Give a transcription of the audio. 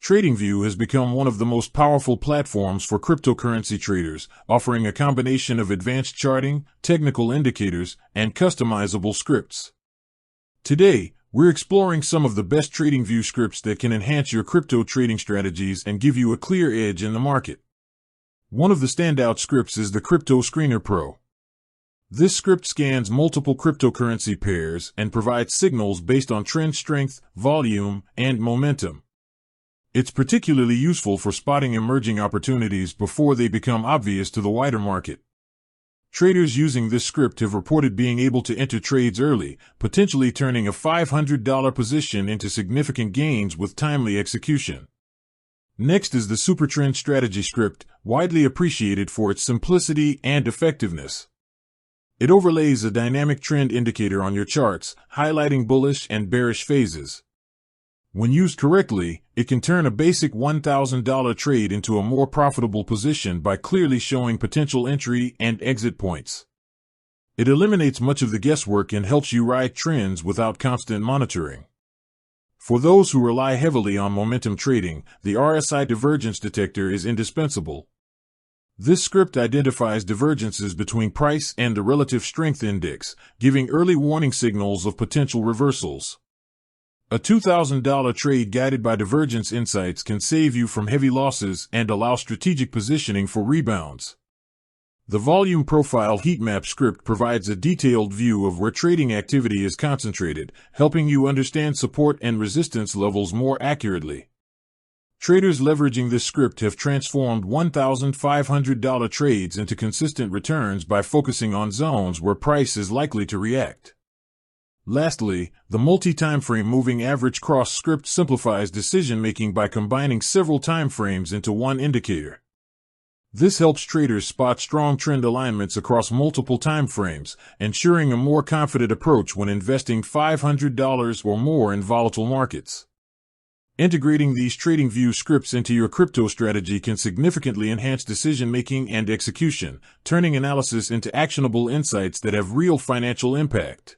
TradingView has become one of the most powerful platforms for cryptocurrency traders, offering a combination of advanced charting, technical indicators, and customizable scripts. Today, we're exploring some of the best TradingView scripts that can enhance your crypto trading strategies and give you a clear edge in the market. One of the standout scripts is the Crypto Screener Pro. This script scans multiple cryptocurrency pairs and provides signals based on trend strength, volume, and momentum. It's particularly useful for spotting emerging opportunities before they become obvious to the wider market. Traders using this script have reported being able to enter trades early, potentially turning a $500 position into significant gains with timely execution. Next is the Super Trend Strategy script, widely appreciated for its simplicity and effectiveness. It overlays a dynamic trend indicator on your charts, highlighting bullish and bearish phases. When used correctly, it can turn a basic $1,000 trade into a more profitable position by clearly showing potential entry and exit points. It eliminates much of the guesswork and helps you ride trends without constant monitoring. For those who rely heavily on momentum trading, the RSI divergence detector is indispensable. This script identifies divergences between price and the relative strength index, giving early warning signals of potential reversals. A $2,000 trade guided by divergence insights can save you from heavy losses and allow strategic positioning for rebounds. The Volume Profile Heatmap script provides a detailed view of where trading activity is concentrated, helping you understand support and resistance levels more accurately. Traders leveraging this script have transformed $1,500 trades into consistent returns by focusing on zones where price is likely to react. Lastly, the multi-timeframe moving average cross script simplifies decision-making by combining several timeframes into one indicator. This helps traders spot strong trend alignments across multiple timeframes, ensuring a more confident approach when investing $500 or more in volatile markets. Integrating these TradingView scripts into your crypto strategy can significantly enhance decision-making and execution, turning analysis into actionable insights that have real financial impact.